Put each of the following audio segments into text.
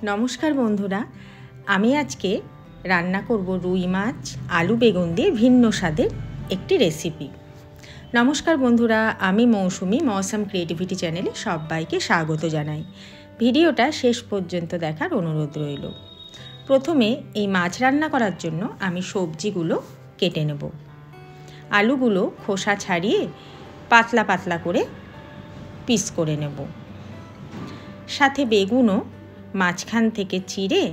নমস্কার বন্ধুরা, আমি আজকে রান্না করব রুই মাছ আলু বেগুন দিয়ে ভিন্ন স্বাদের একটি রেসিপি। নমস্কার বন্ধুরা, আমি মৌসুমি মৌসাম ক্রিয়েটিভিটি চ্যানেলে সবাইকে স্বাগত জানাই। ভিডিওটা শেষ পর্যন্ত দেখার অনুরোধ রইল। প্রথমে এই মাছ রান্না করার জন্য আমি সবজিগুলো কেটে নেব। আলুগুলো খোসা ছাড়িয়ে পাতলা পাতলা করে পিস করে নেব। সাথে বেগুনও মাঝখান থেকে চিড়ে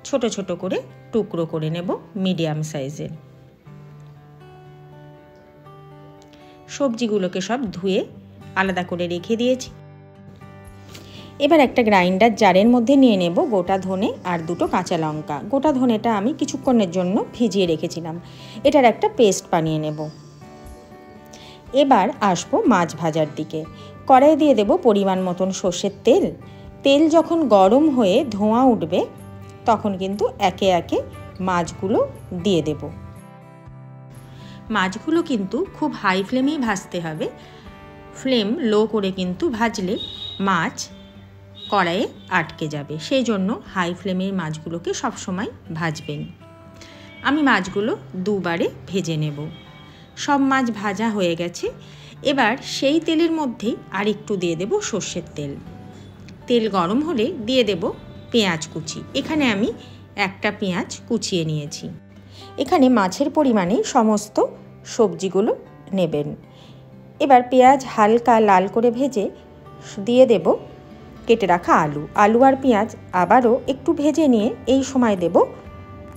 ছোট ছোট করে টুকরো করে নেব মিডিয়াম সাইজের। সবজিগুলোকে সব ধুয়ে আলাদা করে রেখে দিয়েছি। এবার একটা গ্রাইন্ডার জারের মধ্যে নিয়ে নেব গোটা ধনে আর দুটো কাঁচা লঙ্কা। গোটা ধনেটা আমি কিছুক্ষণের জন্য ভিজিয়ে রেখেছিলাম। এটার একটা পেস্ট বানিয়ে নেব। এবার আসবো মাছ ভাজার দিকে। কড়াইয়ে দিয়ে দেব পরিমাণ মতন সর্ষের তেল। তেল যখন গরম হয়ে ধোঁয়া উঠবে তখন কিন্তু একে একে মাছগুলো দিয়ে দেব। মাছগুলো কিন্তু খুব হাই ফ্লেমেই ভাজতে হবে। ফ্লেম লো করে কিন্তু ভাজলে মাছ কড়াইয়ে আটকে যাবে। সেই জন্য হাই ফ্লেমের মাছগুলোকে সবসময় ভাজবেন। আমি মাছগুলো দুবারে ভেজে নেব। সব মাছ ভাজা হয়ে গেছে। এবার সেই তেলের মধ্যেই আরেকটু দিয়ে দেব সর্ষের তেল। তেল গরম হলে দিয়ে দেব পেঁয়াজ কুচি। এখানে আমি একটা পেঁয়াজ কুচিয়ে নিয়েছি। এখানে মাছের পরিমাণে সমস্ত সবজিগুলো নেবেন। এবার পেঁয়াজ হালকা লাল করে ভেজে দিয়ে দেব কেটে রাখা আলু আর পেঁয়াজ আবারও একটু ভেজে নিয়ে এই সময় দেব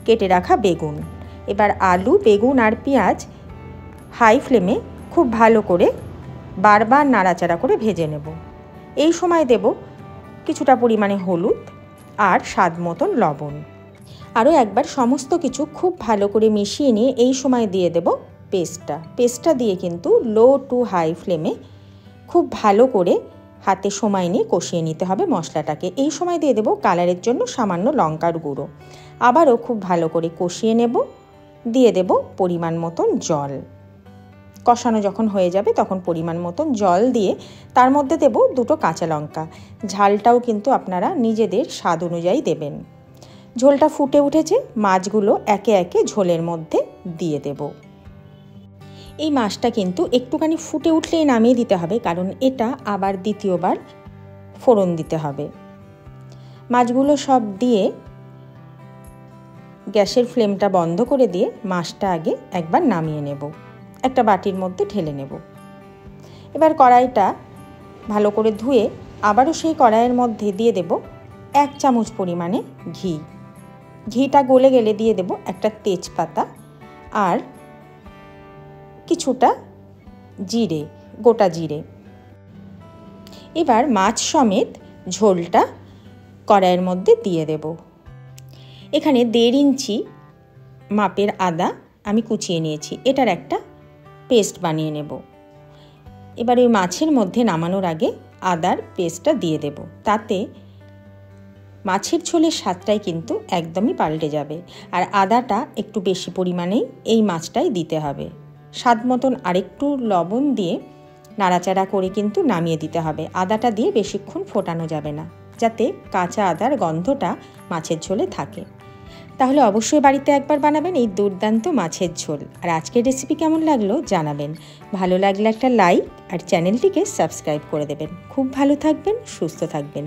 কেটে রাখা বেগুন। এবার আলু, বেগুন আর পেঁয়াজ হাই ফ্লেমে খুব ভালো করে বারবার নাড়াচাড়া করে ভেজে নেব। এই সময় দেব কিছুটা পরিমাণে হলুদ আর স্বাদ মতন লবণ। আরও একবার সমস্ত কিছু খুব ভালো করে মিশিয়ে নিয়ে এই সময় দিয়ে দেব পেস্টটা দিয়ে কিন্তু লো টু হাই ফ্লেমে খুব ভালো করে হাতে সময় নিয়ে কষিয়ে নিতে হবে মশলাটাকে। এই সময় দিয়ে দেব কালারের জন্য সামান্য লঙ্কার গুঁড়ো। আবারও খুব ভালো করে কষিয়ে নেব। দিয়ে দেব পরিমাণ মতন জল। কষানো যখন হয়ে যাবে তখন পরিমাণ মতন জল দিয়ে তার মধ্যে দেব দুটো কাঁচা লঙ্কা। ঝালটাও কিন্তু আপনারা নিজেদের স্বাদ অনুযায়ী দেবেন। ঝোলটা ফুটে উঠেছে, মাছগুলো একে একে ঝোলের মধ্যে দিয়ে দেব। এই মাছটা কিন্তু একটুখানি ফুটে উঠলেই নামিয়ে দিতে হবে, কারণ এটা আবার দ্বিতীয়বার ফোড়ন দিতে হবে। মাছগুলো সব দিয়ে গ্যাসের ফ্লেমটা বন্ধ করে দিয়ে মাছটা আগে একবার নামিয়ে নেব। একটা বাটির মধ্যে ঢেলে নেব। এবার কড়াইটা ভালো করে ধুয়ে আবারও সেই কড়াইয়ের মধ্যে দিয়ে দেব 1 চামচ পরিমাণে ঘি। ঘিটা গলে গেলে দিয়ে দেব একটা তেজপাতা আর কিছুটা জিরে, গোটা জিরে। এবার মাছ সমেত ঝোলটা কড়াইয়ের মধ্যে দিয়ে দেব। এখানে 1.5 ইঞ্চি মাপের আদা আমি কুচিয়ে নিয়েছি। এটার একটা পেস্ট বানিয়ে নেব। এবার ওই মাছের মধ্যে নামানোর আগে আদার পেস্টটা দিয়ে দেব। তাতে মাছের ঝোলের স্বাদটাই কিন্তু একদমই পাল্টে যাবে। আর আদাটা একটু বেশি পরিমাণেই এই মাছটাই দিতে হবে। স্বাদ মতন আরেকটু লবণ দিয়ে নাড়াচাড়া করে কিন্তু নামিয়ে দিতে হবে। আদাটা দিয়ে বেশিক্ষণ ফোটানো যাবে না, যাতে কাঁচা আদার গন্ধটা মাছের ঝোলে থাকে। তাহলে অবশ্যই বাড়িতে একবার বানাবেন এই দুর্দান্ত মাছের ঝোল। আর আজকের রেসিপি কেমন লাগলো জানাবেন। ভালো লাগলে একটা লাইক আর চ্যানেলটিকে সাবস্ক্রাইব করে দেবেন। খুব ভালো থাকবেন, সুস্থ থাকবেন।